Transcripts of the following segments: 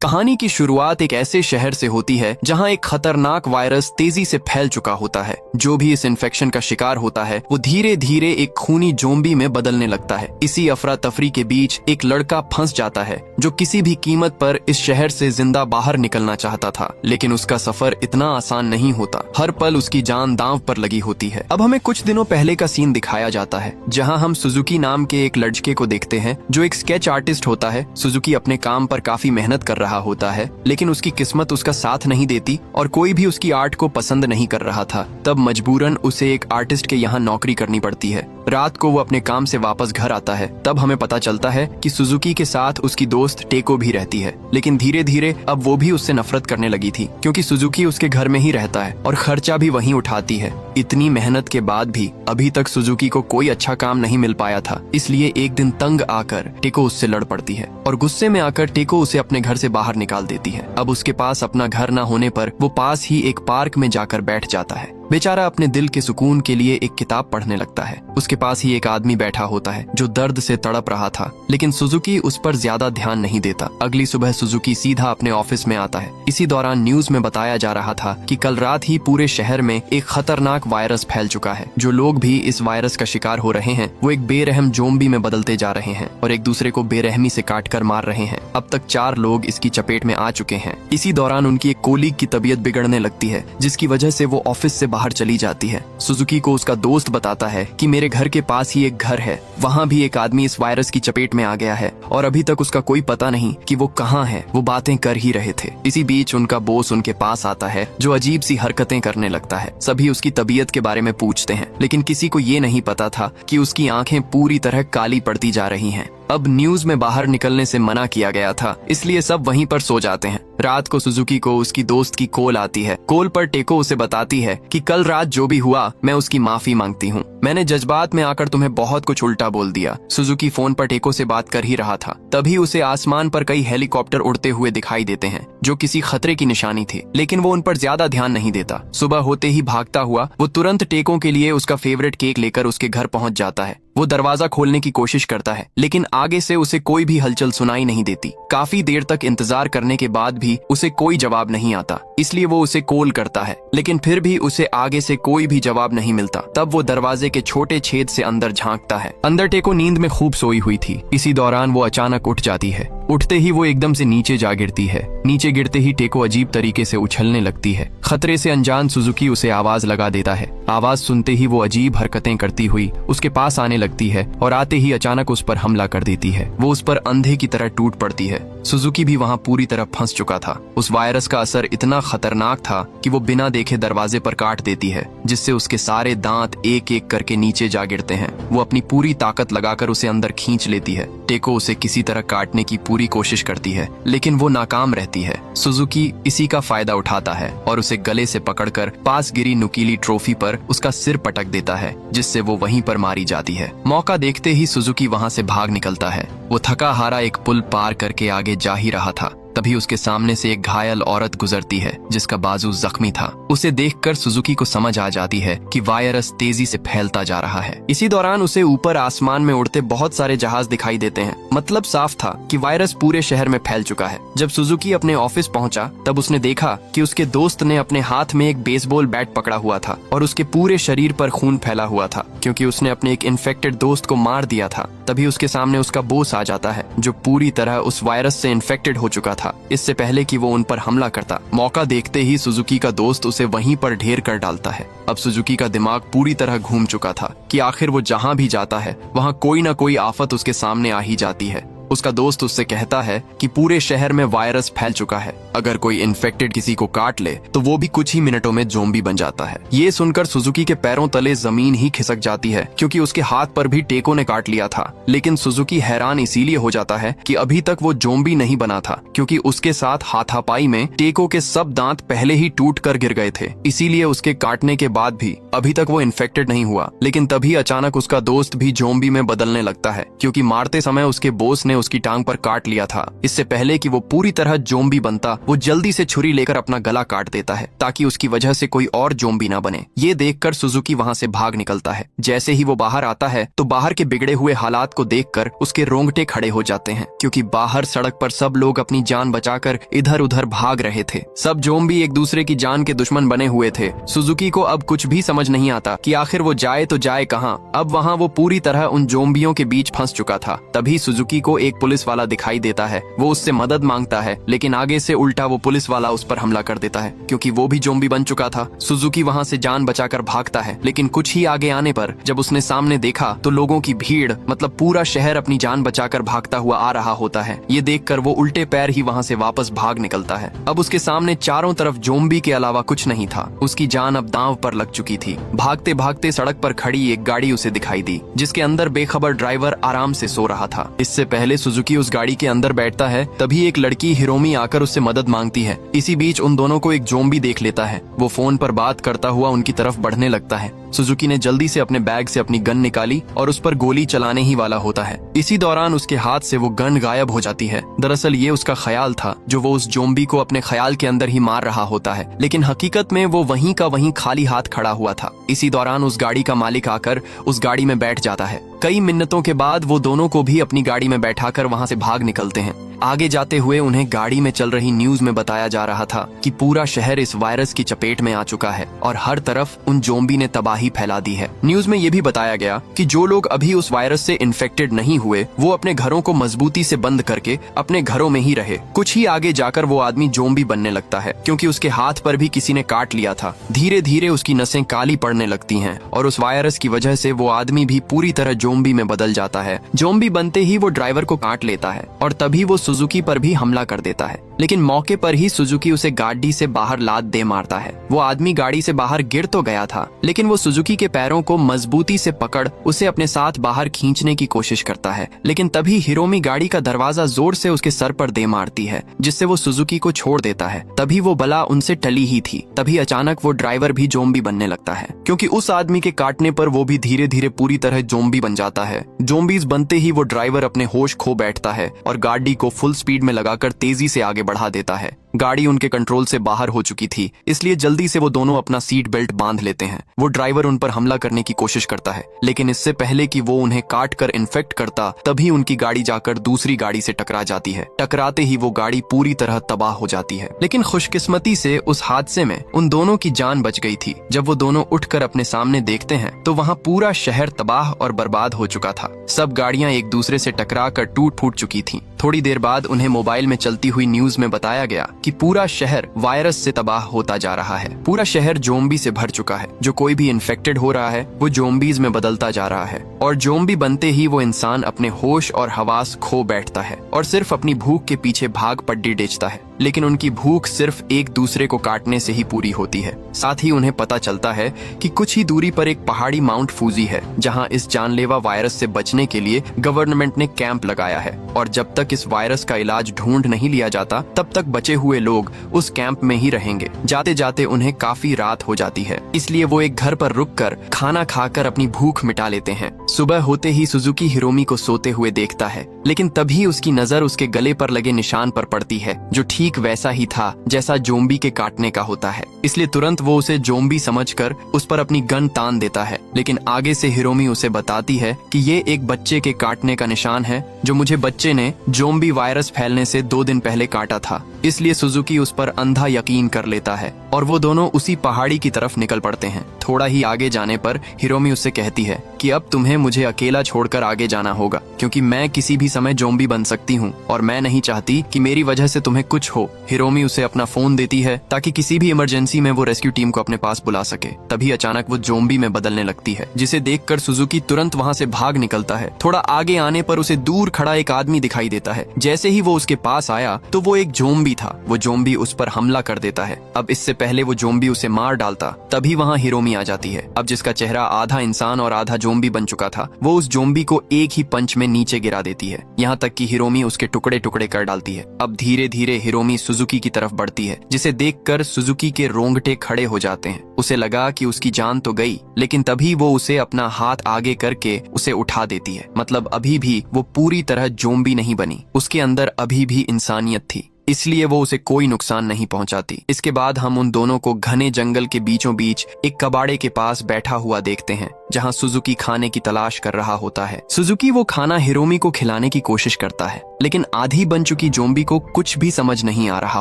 कहानी की शुरुआत एक ऐसे शहर से होती है जहां एक खतरनाक वायरस तेजी से फैल चुका होता है। जो भी इस इन्फेक्शन का शिकार होता है वो धीरे धीरे एक खूनी ज़ोंबी में बदलने लगता है। इसी अफरा तफरी के बीच एक लड़का फंस जाता है जो किसी भी कीमत पर इस शहर से जिंदा बाहर निकलना चाहता था, लेकिन उसका सफर इतना आसान नहीं होता। हर पल उसकी जान दांव पर लगी होती है। अब हमें कुछ दिनों पहले का सीन दिखाया जाता है जहाँ हम सुजुकी नाम के एक लड़के को देखते हैं जो एक स्केच आर्टिस्ट होता है। सुजुकी अपने काम पर काफी मेहनत कर रहा होता है, लेकिन उसकी किस्मत उसका साथ नहीं देती और कोई भी उसकी आर्ट को पसंद नहीं कर रहा था। तब मजबूरन उसे एक आर्टिस्ट के यहाँ नौकरी करनी पड़ती है। रात को वो अपने काम से वापस घर आता है। तब हमें पता चलता है कि सुजुकी के साथ उसकी दोस्त टेको भी रहती है, लेकिन धीरे धीरे अब वो भी उससे नफरत करने लगी थी क्योंकि सुजुकी उसके घर में ही रहता है और खर्चा भी वहीं उठाती है। इतनी मेहनत के बाद भी अभी तक सुजुकी को कोई अच्छा काम नहीं मिल पाया था, इसलिए एक दिन तंग आकर टेको उससे लड़ पड़ती है और गुस्से में आकर टेको उसे अपने घर से बाहर निकाल देती है। अब उसके पास अपना घर न होने पर वो पास ही एक पार्क में जाकर बैठ जाता है। बेचारा अपने दिल के सुकून के लिए एक किताब पढ़ने लगता है। उसके पास ही एक आदमी बैठा होता है जो दर्द से तड़प रहा था, लेकिन सुजुकी उस पर ज्यादा ध्यान नहीं देता। अगली सुबह सुजुकी सीधा अपने ऑफिस में आता है। इसी दौरान न्यूज में बताया जा रहा था कि कल रात ही पूरे शहर में एक खतरनाक वायरस फैल चुका है। जो लोग भी इस वायरस का शिकार हो रहे हैं वो एक बेरहम ज़ोंबी में बदलते जा रहे हैं और एक दूसरे को बेरहमी से काट कर मार रहे हैं। अब तक 4 लोग इसकी चपेट में आ चुके हैं। इसी दौरान उनकी एक कोलीग की तबीयत बिगड़ने लगती है, जिसकी वजह से वो ऑफिस से बाहर चली जाती है। सुजुकी को उसका दोस्त बताता है कि मेरे घर के पास ही एक घर है, वहाँ भी एक आदमी इस वायरस की चपेट में आ गया है और अभी तक उसका कोई पता नहीं कि वो कहाँ है। वो बातें कर ही रहे थे। इसी बीच उनका बॉस उनके पास आता है जो अजीब सी हरकतें करने लगता है। सभी उसकी तबीयत के बारे में पूछते हैं, लेकिन किसी को ये नहीं पता था कि उसकी आंखें पूरी तरह काली पड़ती जा रही हैं। अब न्यूज में बाहर निकलने से मना किया गया था, इसलिए सब वहीं पर सो जाते हैं। रात को सुजुकी को उसकी दोस्त की कॉल आती है। कॉल पर टेको उसे बताती है कि कल रात जो भी हुआ मैं उसकी माफी मांगती हूँ। मैंने जज्बात में आकर तुम्हें बहुत कुछ उल्टा बोल दिया। सुजुकी फोन पर टेको से बात कर ही रहा था, तभी उसे आसमान पर कई हेलीकॉप्टर उड़ते हुए दिखाई देते हैं जो किसी खतरे की निशानी थी, लेकिन वो उन पर ज्यादा ध्यान नहीं देता। सुबह होते ही भागता हुआ वो तुरंत टेको के लिए उसका फेवरेट केक लेकर उसके घर पहुंच जाता है। वो दरवाजा खोलने की कोशिश करता है, लेकिन आगे से उसे कोई भी हलचल सुनाई नहीं देती। काफी देर तक इंतजार करने के बाद भी उसे कोई जवाब नहीं आता, इसलिए वो उसे कॉल करता है, लेकिन फिर भी उसे आगे से कोई भी जवाब नहीं मिलता। तब वो दरवाजे के छोटे छेद से अंदर झांकता है। अंदर टेको नींद में खूब सोई हुई थी। इसी दौरान वो अचानक उठ जाती है। उठते ही वो एकदम से नीचे जा गिरती है। नीचे गिरते ही टेको अजीब तरीके से उछलने लगती है। खतरे से अनजान सुजुकी उसे आवाज लगा देता है। आवाज सुनते ही वो अजीब हरकतें करती हुई उसके पास आने लगती है और आते ही अचानक उस पर हमला कर देती है। वो उस पर अंधे की तरह टूट पड़ती है। सुजुकी भी वहाँ पूरी तरह फंस चुका था। उस वायरस का असर इतना खतरनाक था कि वो बिना देखे दरवाजे पर काट देती है, जिससे उसके सारे दांत एक एक करके नीचे जा गिरते हैं। वो अपनी पूरी ताकत लगाकर उसे अंदर खींच लेती है। टेको उसे किसी तरह काटने की पूरी कोशिश करती है, लेकिन वो नाकाम रहती है। सुजुकी इसी का फायदा उठाता है और उसे गले से पकड़कर पास गिरी नुकीली ट्रॉफी पर उसका सिर पटक देता है, जिससे वो वहीं पर मारी जाती है। मौका देखते ही सुजुकी वहाँ से भाग निकलता है। वो थका हारा एक पुल पार करके आगे जा ही रहा था, तभी उसके सामने से एक घायल औरत गुजरती है जिसका बाजू जख्मी था। उसे देखकर सुजुकी को समझ आ जाती है कि वायरस तेजी से फैलता जा रहा है। इसी दौरान उसे ऊपर आसमान में उड़ते बहुत सारे जहाज दिखाई देते हैं। मतलब साफ था कि वायरस पूरे शहर में फैल चुका है। जब सुजुकी अपने ऑफिस पहुंचा तब उसने देखा कि उसके दोस्त ने अपने हाथ में एक बेसबॉल बैट पकड़ा हुआ था और उसके पूरे शरीर पर खून फैला हुआ था, क्योंकि उसने अपने एक इन्फेक्टेड दोस्त को मार दिया था। तभी उसके सामने उसका बॉस आ जाता है जो पूरी तरह उस वायरस से इन्फेक्टेड हो चुका था, इससे पहले कि वो उन पर हमला करता। मौका देखते ही सुजुकी का दोस्त उसे वहीं पर ढेर कर डालता है। अब सुजुकी का दिमाग पूरी तरह घूम चुका था कि आखिर वो जहां भी जाता है वहां कोई ना कोई आफत उसके सामने आ ही जाती है। उसका दोस्त उससे कहता है कि पूरे शहर में वायरस फैल चुका है, अगर कोई इन्फेक्टेड किसी को काट ले तो वो भी कुछ ही मिनटों में ज़ोंबी बन जाता है। ये सुनकर सुजुकी के पैरों तले जमीन ही खिसक जाती है, क्योंकि उसके हाथ पर भी टेको ने काट लिया था। लेकिन सुजुकी हैरान इसीलिए हो जाता है कि अभी तक वो ज़ोंबी नहीं बना था, क्योंकि उसके साथ हाथापाई में टेको के सब दांत पहले ही टूट कर गिर गए थे। इसीलिए उसके काटने के बाद भी अभी तक वो इन्फेक्टेड नहीं हुआ। लेकिन तभी अचानक उसका दोस्त भी ज़ोंबी में बदलने लगता है, क्योंकि मारते समय उसके बॉस ने उसकी टांग पर काट लिया था। इससे पहले कि वो पूरी तरह जोम्बी बनता, वो जल्दी से छुरी लेकर अपना गला काट देता है ताकि उसकी वजह से कोई और जोम्बी ना बने। ये देखकर सुजुकी वहाँ से भाग निकलता है। जैसे ही वो बाहर आता है तो बाहर के बिगड़े हुए हालात को देखकर उसके रोंगटे खड़े हो जाते हैं, क्योंकि बाहर सड़क पर सब लोग अपनी जान बचाकर इधर उधर भाग रहे थे। सब जोम्बी एक दूसरे की जान के दुश्मन बने हुए थे। सुजुकी को अब कुछ भी समझ नहीं आता कि आखिर वो जाए तो जाए कहाँ। अब वहाँ वो पूरी तरह उन जोम्बियों के बीच फंस चुका था। तभी सुजुकी को एक पुलिस वाला दिखाई देता है। वो उससे मदद मांगता है, लेकिन आगे से उल्टा वो पुलिस वाला उस पर हमला कर देता है, क्योंकि वो भी जोम्बी बन चुका था। सुजुकी वहाँ से जान बचाकर भागता है, लेकिन कुछ ही आगे आने पर जब उसने सामने देखा तो लोगों की भीड़, मतलब पूरा शहर अपनी जान बचाकर भागता हुआ आ रहा होता है। ये देखकर वो उल्टे पैर ही वहाँ से वापस भाग निकलता है। अब उसके सामने चारों तरफ जोम्बी के अलावा कुछ नहीं था। उसकी जान अब दांव पर लग चुकी थी। भागते भागते सड़क पर खड़ी एक गाड़ी उसे दिखाई दी, जिसके अंदर बेखबर ड्राइवर आराम से सो रहा था। इससे पहले सुजुकी उस गाड़ी के अंदर बैठता है, तभी एक लड़की हिरोमी आकर उससे मदद मांगती है। इसी बीच उन दोनों को एक जोम्बी देख लेता है। वो फोन पर बात करता हुआ उनकी तरफ बढ़ने लगता है। सुजुकी ने जल्दी से अपने बैग से अपनी गन निकाली और उस पर गोली चलाने ही वाला होता है। इसी दौरान उसके हाथ से वो गन गायब हो जाती है। दरअसल ये उसका ख्याल था, जो वो उस जोम्बी को अपने ख्याल के अंदर ही मार रहा होता है, लेकिन हकीकत में वो वहीं का वहीं खाली हाथ खड़ा हुआ था। इसी दौरान उस गाड़ी का मालिक आकर उस गाड़ी में बैठ जाता है। कई मिन्नतों के बाद वो दोनों को भी अपनी गाड़ी में बैठाकर वहाँ से भाग निकलते हैं। आगे जाते हुए उन्हें गाड़ी में चल रही न्यूज में बताया जा रहा था कि पूरा शहर इस वायरस की चपेट में आ चुका है और हर तरफ उन जोम्बी ने तबाही फैला दी है। न्यूज में ये भी बताया गया कि जो लोग अभी उस वायरस से इन्फेक्टेड नहीं हुए, वो अपने घरों को मजबूती से बंद करके अपने घरों में ही रहे। कुछ ही आगे जाकर वो आदमी जोम्बी बनने लगता है, क्योंकि उसके हाथ पर भी किसी ने काट लिया था। धीरे धीरे उसकी नसें काली पड़ने लगती हैं और उस वायरस की वजह से वो आदमी भी पूरी तरह जोम्बी में बदल जाता है। जोम्बी बनते ही वो ड्राइवर को काट लेता है और तभी वो सुजुकी पर भी हमला कर देता है, लेकिन मौके पर ही सुजुकी उसे गाड़ी से बाहर लात दे मारता है। वो आदमी गाड़ी से बाहर गिर तो गया था, लेकिन वो सुजुकी के पैरों को मजबूती से पकड़ उसे अपने साथ बाहर खींचने की कोशिश करता है, लेकिन तभी हिरोमी गाड़ी का दरवाजा जोर से उसके सर पर दे मारती है, जिससे वो सुजुकी को छोड़ देता है। तभी वो बला उनसे टली ही थी। तभी अचानक वो ड्राइवर भी जोम्बी बनने लगता है, क्योंकि उस आदमी के काटने पर वो भी धीरे धीरे पूरी तरह जोम्बी बन जाता है। जोम्बीज बनते ही वो ड्राइवर अपने होश खो बैठता है और गाड़ी को फुल स्पीड में लगाकर तेजी से आगे बढ़ा देता है। गाड़ी उनके कंट्रोल से बाहर हो चुकी थी, इसलिए जल्दी से वो दोनों अपना सीट बेल्ट बांध लेते हैं। वो ड्राइवर उन पर हमला करने की कोशिश करता है, लेकिन इससे पहले कि वो उन्हें काट कर इन्फेक्ट करता, तभी उनकी गाड़ी जाकर दूसरी गाड़ी से टकरा जाती है। टकराते ही वो गाड़ी पूरी तरह तबाह हो जाती है, लेकिन खुशकिस्मती से उस हादसे में उन दोनों की जान बच गई थी। जब वो दोनों उठकर अपने सामने देखते हैं तो वहाँ पूरा शहर तबाह और बर्बाद हो चुका था। सब गाड़ियाँ एक दूसरे से टकरा कर टूट फूट चुकी थी। थोड़ी देर बाद उन्हें मोबाइल में चलती हुई न्यूज में बताया गया कि पूरा शहर वायरस से तबाह होता जा रहा है। पूरा शहर जोम्बी से भर चुका है। जो कोई भी इन्फेक्टेड हो रहा है वो जोम्बीज में बदलता जा रहा है, और जोम्बी बनते ही वो इंसान अपने होश और हवास खो बैठता है और सिर्फ अपनी भूख के पीछे भाग पड्डी बेचता है। लेकिन उनकी भूख सिर्फ एक दूसरे को काटने से ही पूरी होती है। साथ ही उन्हें पता चलता है कि कुछ ही दूरी पर एक पहाड़ी माउंट फूजी है, जहां इस जानलेवा वायरस से बचने के लिए गवर्नमेंट ने कैंप लगाया है, और जब तक इस वायरस का इलाज ढूंढ नहीं लिया जाता तब तक बचे हुए लोग उस कैंप में ही रहेंगे। जाते जाते उन्हें काफी रात हो जाती है, इसलिए वो एक घर पर रुककर खाना खाकर अपनी भूख मिटा लेते हैं। सुबह होते ही सुजुकी हिरोमी को सोते हुए देखता है, लेकिन तभी उसकी नजर उसके गले पर लगे निशान पर पड़ती है, जो ठीक वैसा ही था जैसा जोम्बी के काटने का होता है। इसलिए तुरंत वो उसे जोम्बी समझकर उस पर अपनी गन तान देता है, लेकिन आगे से हिरोमी उसे बताती है कि ये एक बच्चे के काटने का निशान है, जो मुझे बच्चे ने जोम्बी वायरस फैलने से 2 दिन पहले काटा था। इसलिए सुजुकी उस पर अंधा यकीन कर लेता है और वो दोनों उसी पहाड़ी की तरफ निकल पड़ते हैं। थोड़ा ही आगे जाने पर हिरोमी उससे कहती है कि अब तुम्हें मुझे अकेला छोड़कर आगे जाना होगा, क्योंकि मैं किसी भी समय जोम्बी बन सकती हूँ और मैं नहीं चाहती कि मेरी वजह से तुम्हें कुछ हो। हिरोमी उसे अपना फोन देती है ताकि किसी भी इमरजेंसी में वो रेस्क्यू टीम को अपने पास बुला सके। तभी अचानक वो जोम्बी में बदलने लगती है, जिसे देखकर सुजुकी तुरंत वहाँ से भाग निकलता है। थोड़ा आगे आने पर उसे दूर खड़ा एक आदमी दिखाई देता है। जैसे ही वो उसके पास आया तो वो एक जोम्बी जोम्बी था वो जोम्बी उस पर हमला कर देता है। अब इससे पहले वो जोम्बी उसे मार डालता तभी वहाँ हिरोमी आ जाती है। अब जिसका चेहरा आधा इंसान और आधा जोम्बी बन चुका था वो उस जोम्बी को एक ही पंच में नीचे गिरा देती है, यहाँ तक कि हिरोमी उसके टुकड़े टुकड़े कर डालती है। अब धीरे धीरे हिरोमी सुजुकी की तरफ बढ़ती है, जिसे देखकर सुजुकी के रोंगटे खड़े हो जाते हैं। उसे लगा कि उसकी जान तो गई, लेकिन तभी वो उसे अपना हाथ आगे करके उसे उठा देती है। मतलब अभी भी वो पूरी तरह जोम्बी नहीं बनी, उसके अंदर अभी भी इंसानियत थी, इसलिए वो उसे कोई नुकसान नहीं पहुंचाती। इसके बाद हम उन दोनों को घने जंगल के बीचों बीच एक कबाड़े के पास बैठा हुआ देखते हैं, जहां सुजुकी खाने की तलाश कर रहा होता है। सुजुकी वो खाना हिरोमी को खिलाने की कोशिश करता है, लेकिन आधी बन चुकी जोम्बी को कुछ भी समझ नहीं आ रहा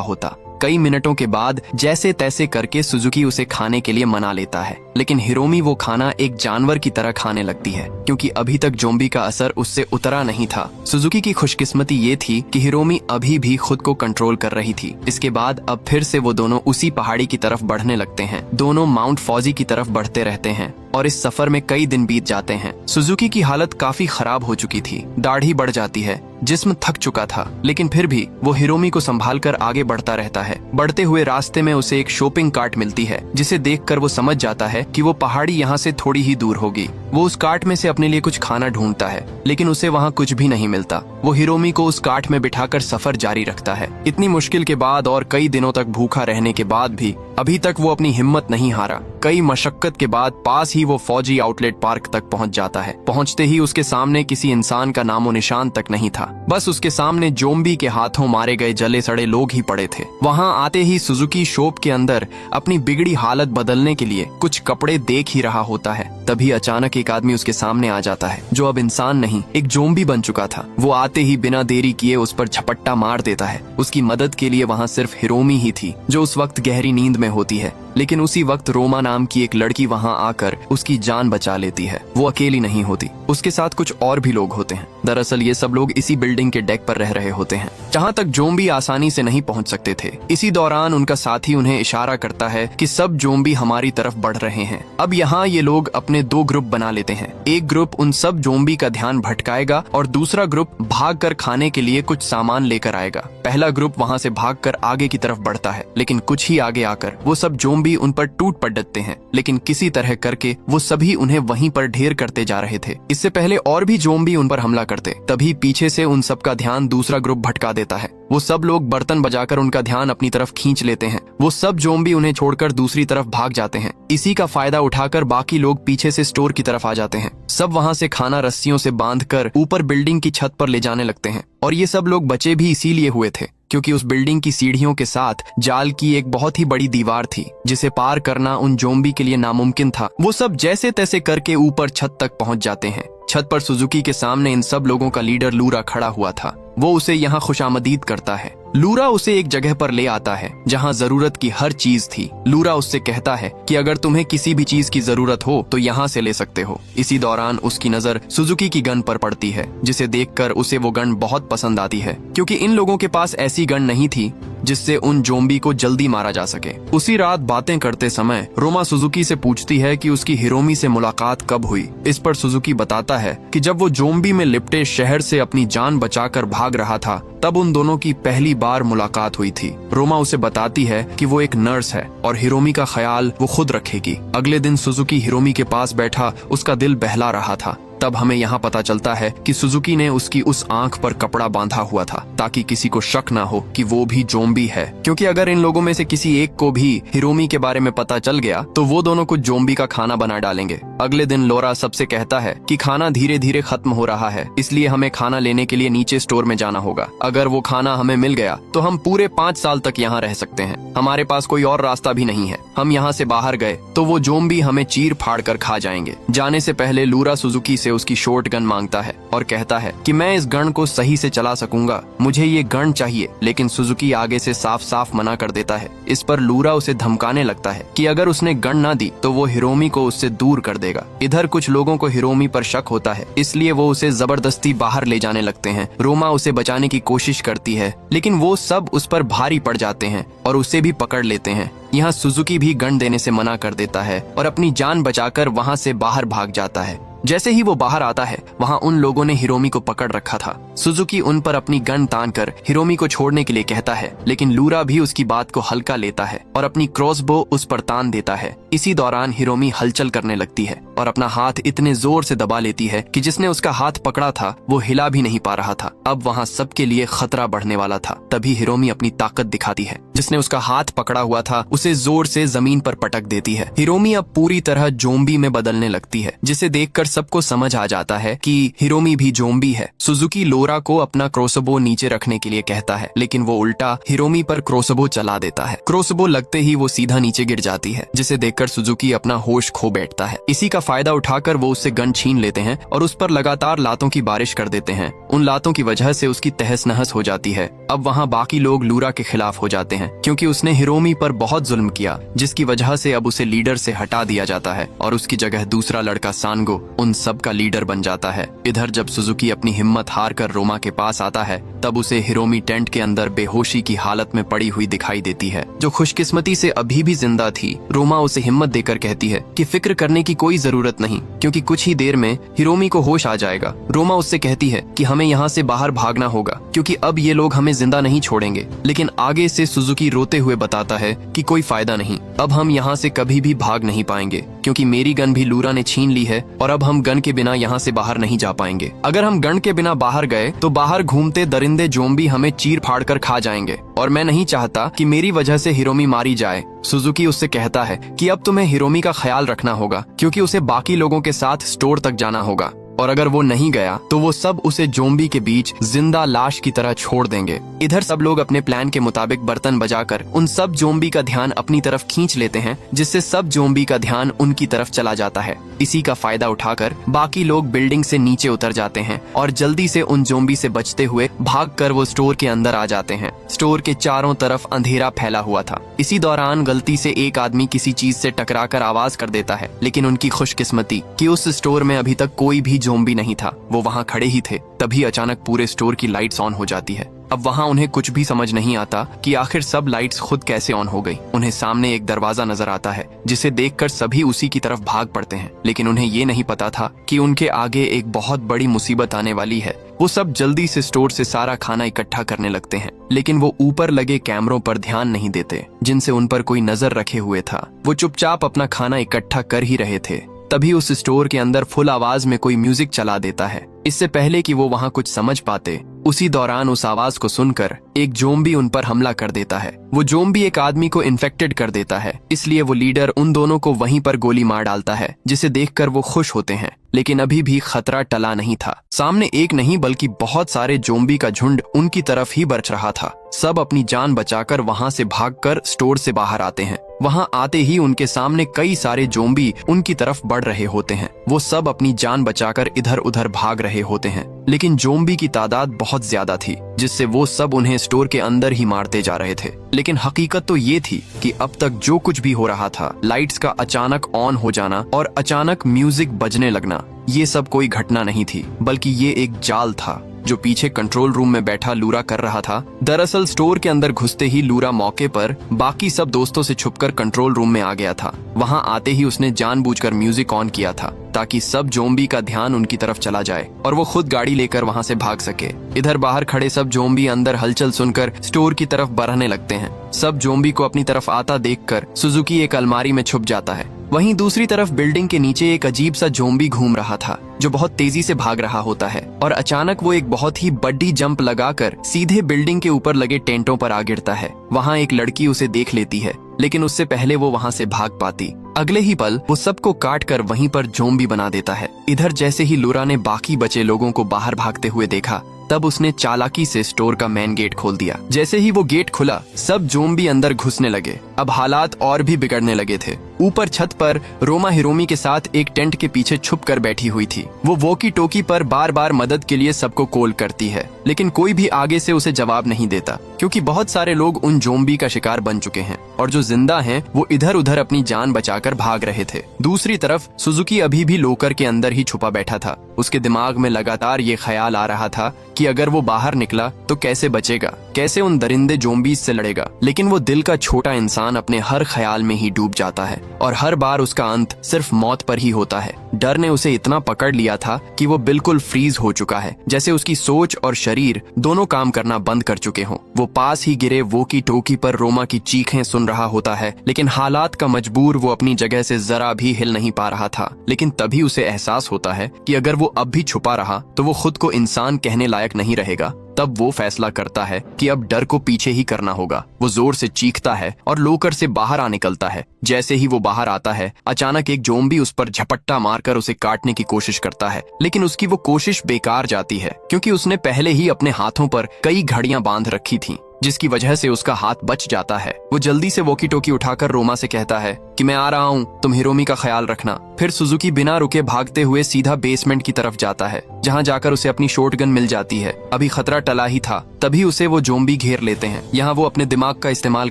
होता। कई मिनटों के बाद जैसे तैसे करके सुजुकी उसे खाने के लिए मना लेता है, लेकिन हिरोमी वो खाना एक जानवर की तरह खाने लगती है, क्योंकि अभी तक जोम्बी का असर उससे उतरा नहीं था। सुजुकी की खुशकिस्मती ये थी कि हिरोमी अभी भी खुद को कंट्रोल कर रही थी। इसके बाद अब फिर से वो दोनों उसी पहाड़ी की तरफ बढ़ने लगते हैं। दोनों माउंट फौजी की तरफ बढ़ते रहते हैं और इस सफर में कई दिन बीत जाते हैं। सुजुकी की हालत काफी खराब हो चुकी थी, दाढ़ी बढ़ जाती है, जिस्म थक चुका था, लेकिन फिर भी वो हिरोमी को संभालकर आगे बढ़ता रहता है। बढ़ते हुए रास्ते में उसे एक शॉपिंग कार्ट मिलती है, जिसे देखकर वो समझ जाता है कि वो पहाड़ी यहाँ से थोड़ी ही दूर होगी। वो उस कार्ट में से अपने लिए कुछ खाना ढूंढता है, लेकिन उसे वहाँ कुछ भी नहीं मिलता। वो हिरोमी को उस कार्ट में बिठाकर सफर जारी रखता है। इतनी मुश्किल के बाद और कई दिनों तक भूखा रहने के बाद भी अभी तक वो अपनी हिम्मत नहीं हारा। कई मशक्कत के बाद पास ही वो फौजी आउटलेट पार्क तक पहुंच जाता है। पहुंचते ही उसके सामने किसी इंसान का नामो निशान तक नहीं था, बस उसके सामने जोम्बी के हाथों मारे गए जले सड़े लोग ही पड़े थे। वहां आते ही सुजुकी शॉप के अंदर अपनी बिगड़ी हालत बदलने के लिए कुछ कपड़े देख ही रहा होता है। तभी अचानक एक आदमी उसके सामने आ जाता है, जो अब इंसान नहीं एक जोम्बी बन चुका था। वो आते ही बिना देरी किए उस पर झपट्टा मार देता है। उसकी मदद के लिए वहाँ सिर्फ हिरोमी ही थी, जो उस वक्त गहरी नींद में होती है, लेकिन उसी वक्त रोमा नाम की एक लड़की वहाँ आकर उसकी जान बचा लेती है। वो अकेली नहीं होती, उसके साथ कुछ और भी लोग होते हैं। दरअसल ये सब लोग इसी बिल्डिंग के डेक पर रह रहे होते हैं, जहाँ तक जोम्बी आसानी से नहीं पहुँच सकते थे। इसी दौरान उनका साथी उन्हें इशारा करता है कि सब जोम्बी हमारी तरफ बढ़ रहे हैं। अब यहाँ ये लोग अपने दो ग्रुप बना लेते हैं। एक ग्रुप उन सब जोम्बी का ध्यान भटकाएगा और दूसरा ग्रुप भागकर खाने के लिए कुछ सामान लेकर आएगा। पहला ग्रुप वहाँ से भागकर आगे की तरफ बढ़ता है, लेकिन कुछ ही आगे आकर वो सब जोम्बी उन पर टूट पड़ते हैं, लेकिन किसी तरह करके वो सभी उन्हें वहीं पर ढेर करते जा रहे थे। इससे पहले और भी जोम्बी उन पर हमला करते, तभी पीछे से उन सबका ध्यान दूसरा ग्रुप भटका देता है। वो सब लोग बर्तन बजाकर उनका ध्यान अपनी तरफ खींच लेते हैं। वो सब जोम्बी उन्हें छोड़कर दूसरी तरफ भाग जाते हैं। इसी का फायदा उठाकर बाकी लोग पीछे से स्टोर की तरफ आ जाते हैं। सब वहाँ से खाना रस्सियों से बांधकर ऊपर बिल्डिंग की छत पर ले जाने लगते हैं। और ये सब लोग बचे भी इसीलिए हुए थे क्योंकि उस बिल्डिंग की सीढ़ियों के साथ जाल की एक बहुत ही बड़ी दीवार थी, जिसे पार करना उन जोम्बी के लिए नामुमकिन था। वो सब जैसे तैसे करके ऊपर छत तक पहुंच जाते हैं। छत पर सुजुकी के सामने इन सब लोगों का लीडर लूरा खड़ा हुआ था। वो उसे यहाँ खुशामदीद करता है। लूरा उसे एक जगह पर ले आता है जहाँ जरूरत की हर चीज थी। लूरा उससे कहता है कि अगर तुम्हें किसी भी चीज की जरूरत हो तो यहाँ से ले सकते हो। इसी दौरान उसकी नजर सुजुकी की गन पर पड़ती है, जिसे देखकर उसे वो गन बहुत पसंद आती है, क्योंकि इन लोगों के पास ऐसी गन नहीं थी जिससे उन जोम्बी को जल्दी मारा जा सके। उसी रात बातें करते समय रोमा सुजुकी से पूछती है कि उसकी हिरोमी से मुलाकात कब हुई। इस पर सुजुकी बताता है कि जब वो जोम्बी में लिपटे शहर से अपनी जान बचाकर भाग रहा था, तब उन दोनों की पहली बार मुलाकात हुई थी। रोमा उसे बताती है कि वो एक नर्स है और हिरोमी का ख्याल वो खुद रखेगी। अगले दिन सुजुकी हिरोमी के पास बैठा उसका दिल बहला रहा था। तब हमें यहाँ पता चलता है कि सुजुकी ने उसकी उस आंख पर कपड़ा बांधा हुआ था, ताकि किसी को शक ना हो कि वो भी जोम्बी है, क्योंकि अगर इन लोगों में से किसी एक को भी हिरोमी के बारे में पता चल गया तो वो दोनों कुछ जोम्बी का खाना बना डालेंगे। अगले दिन लोरा सबसे कहता है कि खाना धीरे धीरे खत्म हो रहा है, इसलिए हमें खाना लेने के लिए नीचे स्टोर में जाना होगा। अगर वो खाना हमें मिल गया तो हम पूरे 5 साल तक यहाँ रह सकते हैं। हमारे पास कोई और रास्ता भी नहीं है। हम यहाँ से बाहर गए तो वो जोम्बी हमें चीर फाड़ कर खा जाएंगे। जाने से पहले लूरा सुजुकी से उसकी शॉर्ट गन मांगता है और कहता है कि मैं इस गन को सही से चला सकूंगा, मुझे ये गन चाहिए। लेकिन सुजुकी आगे से साफ साफ मना कर देता है। इस पर लूरा उसे धमकाने लगता है कि अगर उसने गन ना दी तो वो हिरोमी को उससे दूर कर देगा। इधर कुछ लोगों को हिरोमी पर शक होता है, इसलिए वो उसे जबरदस्ती बाहर ले जाने लगते हैं। रोमा उसे बचाने की कोशिश करती है, लेकिन वो सब उस पर भारी पड़ जाते हैं और उसे भी पकड़ लेते हैं। यहाँ सुजुकी भी गन देने से मना कर देता है और अपनी जान बचाकर वहाँ से बाहर भाग जाता है। जैसे ही वो बाहर आता है वहाँ उन लोगों ने हिरोमी को पकड़ रखा था। सुजुकी उन पर अपनी गन तान कर हिरोमी को छोड़ने के लिए कहता है, लेकिन लूरा भी उसकी बात को हल्का लेता है और अपनी क्रॉसबो उस पर तान देता है। इसी दौरान हिरोमी हलचल करने लगती है और अपना हाथ इतने जोर से दबा लेती है कि जिसने उसका हाथ पकड़ा था वो हिला भी नहीं पा रहा था। अब वहाँ सबके लिए खतरा बढ़ने वाला था। तभी हिरोमी अपनी ताकत दिखाती है। जिसने उसका हाथ पकड़ा हुआ था उसे जोर से जमीन पर पटक देती है। हिरोमी अब पूरी तरह जोम्बी में बदलने लगती है, जिसे देखकर सबको समझ आ जाता है कि हिरोमी भी जोम्बी है। सुजुकी लोरा को अपना क्रोसबो नीचे रखने के लिए कहता है, लेकिन वो उल्टा हिरोमी पर क्रोसबो चला देता है। क्रोसबो लगते ही वो सीधा नीचे गिर जाती है, जिसे देखकर सुजुकी अपना होश खो बैठता है। इसी का फायदा उठाकर वो उससे गन छीन लेते हैं और उस पर लगातार लातों की बारिश कर देते हैं। उन लातों की वजह से उसकी तहस नहस हो जाती है। अब वहाँ बाकी लोग लूरा के खिलाफ हो जाते हैं, क्योंकि उसने हिरोमी पर बहुत जुल्म किया, जिसकी वजह से अब उसे लीडर से हटा दिया जाता है और उसकी जगह दूसरा लड़का सांगो उन सब का लीडर बन जाता है। इधर जब सुजुकी अपनी हिम्मत हार कर रोमा के पास आता है तब उसे हिरोमी टेंट के अंदर बेहोशी की हालत में पड़ी हुई दिखाई देती है, जो खुशकिस्मती से अभी भी जिंदा थी। रोमा उसे हिम्मत देकर कहती है कि फिक्र करने की कोई जरूरत नहीं, क्योंकि कुछ ही देर में हिरोमी को होश आ जाएगा। रोमा उससे कहती है कि हमें यहाँ से बाहर भागना होगा, क्योंकि अब ये लोग हमें जिंदा नहीं छोड़ेंगे। लेकिन आगे से सुजुकी रोते हुए बताता है कि कोई फायदा नहीं, अब हम यहाँ से कभी भी भाग नहीं पाएंगे, क्योंकि मेरी गन भी लूरा ने छीन ली है और अब हम गन के बिना यहाँ से बाहर नहीं जा पाएंगे। अगर हम गन के बिना बाहर गए तो बाहर घूमते दरिंदे जोम्बी हमें चीर फाड़ कर खा जाएंगे और मैं नहीं चाहता कि मेरी वजह से हिरोमी मारी जाए। सुजुकी उससे कहता है कि अब तुम्हें हिरोमी का ख्याल रखना होगा, क्योंकि उसे बाकी लोगों के साथ स्टोर तक जाना होगा और अगर वो नहीं गया तो वो सब उसे जोम्बी के बीच जिंदा लाश की तरह छोड़ देंगे। इधर सब लोग अपने प्लान के मुताबिक बर्तन बजाकर उन सब जोम्बी का ध्यान अपनी तरफ खींच लेते हैं, जिससे सब जोम्बी का ध्यान उनकी तरफ चला जाता है। इसी का फायदा उठाकर बाकी लोग बिल्डिंग से नीचे उतर जाते हैं और जल्दी से उन जोम्बी से बचते हुए भागकर वो स्टोर के अंदर आ जाते हैं। स्टोर के चारों तरफ अंधेरा फैला हुआ था। इसी दौरान गलती से एक आदमी किसी चीज से टकराकर आवाज कर देता है, लेकिन उनकी खुशकिस्मती कि उस स्टोर में अभी तक कोई भी जोम्बी नहीं था, वो वहाँ खड़े ही थे। तभी अचानक पूरे स्टोर की लाइट्स ऑन हो जाती है। अब वहाँ उन्हें कुछ भी समझ नहीं आता कि आखिर सब लाइट्स खुद कैसे ऑन हो गई। उन्हें सामने एक दरवाजा नजर आता है, जिसे देखकर सभी उसी की तरफ भाग पड़ते हैं, लेकिन उन्हें ये नहीं पता था कि उनके आगे एक बहुत बड़ी मुसीबत आने वाली है। वो सब जल्दी से स्टोर से सारा खाना इकट्ठा करने लगते हैं, लेकिन वो ऊपर लगे कैमरों पर ध्यान नहीं देते, जिनसे उन पर कोई नजर रखे हुए था। वो चुपचाप अपना खाना इकट्ठा कर ही रहे थे। तभी उस स्टोर के अंदर फुल आवाज में कोई म्यूजिक चला देता है। इससे पहले कि वो वहाँ कुछ समझ पाते, उसी दौरान उस आवाज को सुनकर एक जोम्बी उन पर हमला कर देता है। वो जोम्बी एक आदमी को इन्फेक्टेड कर देता है, इसलिए वो लीडर उन दोनों को वहीं पर गोली मार डालता है, जिसे देखकर वो खुश होते हैं। लेकिन अभी भी खतरा टला नहीं था। सामने एक नहीं बल्कि बहुत सारे जोम्बी का झुंड उनकी तरफ ही बरछ रहा था। सब अपनी जान बचाकर वहाँ से भागकर स्टोर से बाहर आते हैं। वहाँ आते ही उनके सामने कई सारे जोम्बी उनकी तरफ बढ़ रहे होते हैं। वो सब अपनी जान बचाकर इधर उधर भाग रहे होते हैं, लेकिन जोम्बी की तादाद बहुत ज्यादा थी, जिससे वो सब उन्हें स्टोर के अंदर ही मारते जा रहे थे। लेकिन हकीकत तो ये थी कि अब तक जो कुछ भी हो रहा था, लाइट्स का अचानक ऑन हो जाना और अचानक म्यूजिक बजने लगना, ये सब कोई घटना नहीं थी, बल्कि ये एक जाल था जो पीछे कंट्रोल रूम में बैठा लूरा कर रहा था। दरअसल स्टोर के अंदर घुसते ही लूरा मौके पर बाकी सब दोस्तों से छुपकर कंट्रोल रूम में आ गया था। वहां आते ही उसने जानबूझकर म्यूजिक ऑन किया था, ताकि सब जोम्बी का ध्यान उनकी तरफ चला जाए और वो खुद गाड़ी लेकर वहां से भाग सके। इधर बाहर खड़े सब जोम्बी अंदर हलचल सुनकर स्टोर की तरफ बढ़ने लगते हैं। सब जोम्बी को अपनी तरफ आता देखकर सुजुकी एक अलमारी में छुप जाता है। वहीं दूसरी तरफ बिल्डिंग के नीचे एक अजीब सा जोम्बी घूम रहा था, जो बहुत तेजी से भाग रहा होता है और अचानक वो एक बहुत ही बड़ी जंप लगाकर सीधे बिल्डिंग के ऊपर लगे टेंटों पर आ गिरता है। वहाँ एक लड़की उसे देख लेती है, लेकिन उससे पहले वो वहाँ से भाग पाती। अगले ही पल वो सबको काट कर वहीं पर जोम्बी बना देता है। इधर जैसे ही लूरा ने बाकी बचे लोगों को बाहर भागते हुए देखा, तब उसने चालाकी से स्टोर का मेन गेट खोल दिया। जैसे ही वो गेट खुला, सब जोम्बी अंदर घुसने लगे। अब हालात और भी बिगड़ने लगे थे। ऊपर छत पर रोमा हिरोमी के साथ एक टेंट के पीछे छुप कर बैठी हुई थी। वो वॉकी टोकी पर बार बार मदद के लिए सबको कॉल करती है, लेकिन कोई भी आगे से उसे जवाब नहीं देता, क्योंकि बहुत सारे लोग उन जोम्बी का शिकार बन चुके हैं और जो जिंदा हैं वो इधर उधर अपनी जान बचाकर भाग रहे थे। दूसरी तरफ सुजुकी अभी भी लोकर के अंदर ही छुपा बैठा था। उसके दिमाग में लगातार ये ख्याल आ रहा था कि अगर वो बाहर निकला तो कैसे बचेगा, कैसे उन दरिंदे ज़ोंबीज से लड़ेगा। लेकिन वो दिल का छोटा इंसान अपने हर ख्याल में ही डूब जाता है और हर बार उसका अंत सिर्फ मौत पर ही होता है। डर ने उसे इतना पकड़ लिया था कि वो बिल्कुल फ्रीज हो चुका है, जैसे उसकी सोच और शरीर दोनों काम करना बंद कर चुके हों। वो पास ही गिरे वोकी टोकी पर रोमा की चीखें सुन रहा होता है, लेकिन हालात का मजबूर वो अपनी जगह से जरा भी हिल नहीं पा रहा था। लेकिन तभी उसे एहसास होता है कि अगर वो अब भी छुपा रहा तो वो खुद को इंसान कहने लायक नहीं रहेगा। तब वो फैसला करता है कि अब डर को पीछे ही करना होगा। वो जोर से चीखता है और लोकर से बाहर आ निकलता है। जैसे ही वो बाहर आता है, अचानक एक ज़ोंबी उस पर झपट्टा मारकर उसे काटने की कोशिश करता है, लेकिन उसकी वो कोशिश बेकार जाती है क्योंकि उसने पहले ही अपने हाथों पर कई घड़ियां बांध रखी थीं, जिसकी वजह से उसका हाथ बच जाता है। वो जल्दी से वॉकी टोकी उठाकर रोमा से कहता है कि मैं आ रहा हूँ, तुम हिरोमी का ख्याल रखना। फिर सुजुकी बिना रुके भागते हुए सीधा बेसमेंट की तरफ जाता है, जहाँ जाकर उसे अपनी शॉटगन मिल जाती है। अभी खतरा टला ही था, तभी उसे वो ज़ोंबी घेर लेते हैं। यहाँ वो अपने दिमाग का इस्तेमाल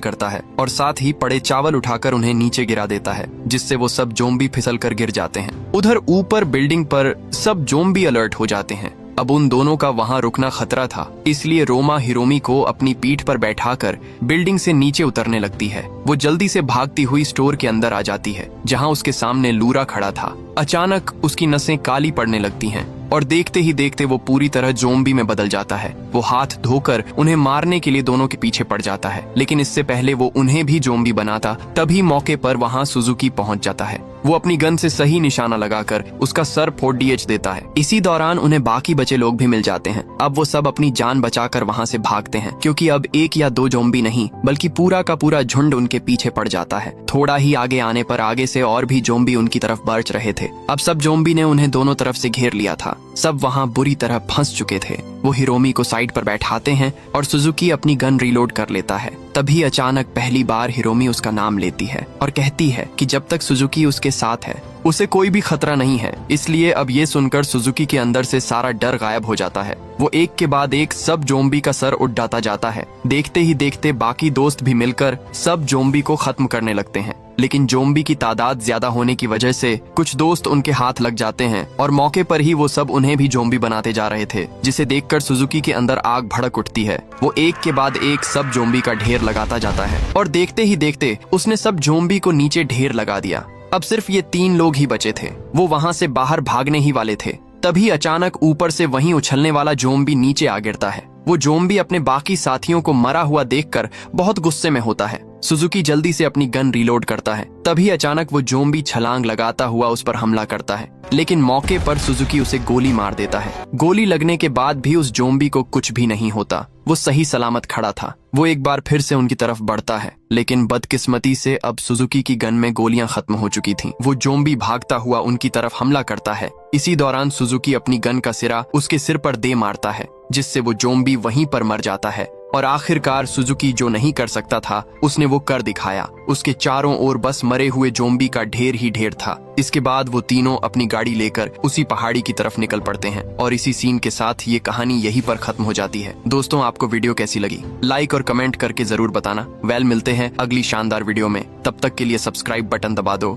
करता है और साथ ही पड़े चावल उठाकर उन्हें नीचे गिरा देता है, जिससे वो सब ज़ोंबी फिसल कर गिर जाते हैं। उधर ऊपर बिल्डिंग पर सब ज़ोंबी अलर्ट हो जाते हैं। अब उन दोनों का वहां रुकना खतरा था, इसलिए रोमा हिरोमी को अपनी पीठ पर बैठाकर बिल्डिंग से नीचे उतरने लगती है। वो जल्दी से भागती हुई स्टोर के अंदर आ जाती है, जहां उसके सामने लूरा खड़ा था। अचानक उसकी नसें काली पड़ने लगती हैं और देखते ही देखते वो पूरी तरह ज़ोंबी में बदल जाता है। वो हाथ धोकर उन्हें मारने के लिए दोनों के पीछे पड़ जाता है, लेकिन इससे पहले वो उन्हें भी ज़ोंबी बनाता, तभी मौके पर वहां सुजुकी पहुंच जाता है। वो अपनी गन से सही निशाना लगाकर उसका सर फोड़ डीएच देता है। इसी दौरान उन्हें बाकी बचे लोग भी मिल जाते हैं। अब वो सब अपनी जान बचाकर वहां से भागते हैं, क्योंकि अब एक या दो ज़ोंबी नहीं बल्कि पूरा का पूरा झुंड उनके पीछे पड़ जाता है। थोड़ा ही आगे आने पर आगे से और भी ज़ोंबी उनकी तरफ बरच रहे थे। अब सब ज़ोंबी ने उन्हें दोनों तरफ से घेर लिया था। सब वहां बुरी तरह फंस चुके थे। वो हिरोमी को साइड पर बैठाते हैं और सुजुकी अपनी गन रीलोड कर लेता है। तभी अचानक पहली बार हिरोमी उसका नाम लेती है और कहती है कि जब तक सुजुकी उसके साथ है उसे कोई भी खतरा नहीं है। इसलिए अब ये सुनकर सुजुकी के अंदर से सारा डर गायब हो जाता है। वो एक के बाद एक सब ज़ोंबी का सर उड़ाता जाता है। देखते ही देखते बाकी दोस्त भी मिलकर सब ज़ोंबी को खत्म करने लगते हैं, लेकिन ज़ोंबी की तादाद ज्यादा होने की वजह से कुछ दोस्त उनके हाथ लग जाते हैं और मौके पर ही वो सब उन्हें भी ज़ोंबी बनाते जा रहे थे, जिसे देखकर सुजुकी के अंदर आग भड़क उठती है। वो एक के बाद एक सब ज़ोंबी का ढेर लगाता जाता है और देखते ही देखते उसने सब ज़ोंबी को नीचे ढेर लगा दिया। अब सिर्फ ये 3 लोग ही बचे थे। वो वहां से बाहर भागने ही वाले थे, तभी अचानक ऊपर से वहीं उछलने वाला ज़ोंबी नीचे आ गिरता है। वो ज़ोंबी अपने बाकी साथियों को मरा हुआ देखकर बहुत गुस्से में होता है। सुजुकी जल्दी से अपनी गन रीलोड करता है। तभी अचानक वो ज़ोंबी छलांग लगाता हुआ उस पर हमला करता है, लेकिन मौके पर सुजुकी उसे गोली मार देता है। गोली लगने के बाद भी उस ज़ोंबी को कुछ भी नहीं होता। वो सही सलामत खड़ा था। वो एक बार फिर से उनकी तरफ बढ़ता है, लेकिन बदकिस्मती से अब सुजुकी की गन में गोलियां खत्म हो चुकी थीं। वो ज़ोंबी भागता हुआ उनकी तरफ हमला करता है। इसी दौरान सुजुकी अपनी गन का सिरा उसके सिर पर दे मारता है, जिससे वो ज़ोंबी वहीं पर मर जाता है। और आखिरकार सुजुकी जो नहीं कर सकता था उसने वो कर दिखाया। उसके चारों ओर बस मरे हुए ज़ोंबी का ढेर ही ढेर था। इसके बाद वो तीनों अपनी गाड़ी लेकर उसी पहाड़ी की तरफ निकल पड़ते हैं और इसी सीन के साथ ये कहानी यहीं पर खत्म हो जाती है। दोस्तों, आपको वीडियो कैसी लगी लाइक और कमेंट करके जरूर बताना। मिलते हैं अगली शानदार वीडियो में। तब तक के लिए सब्सक्राइब बटन दबा दो।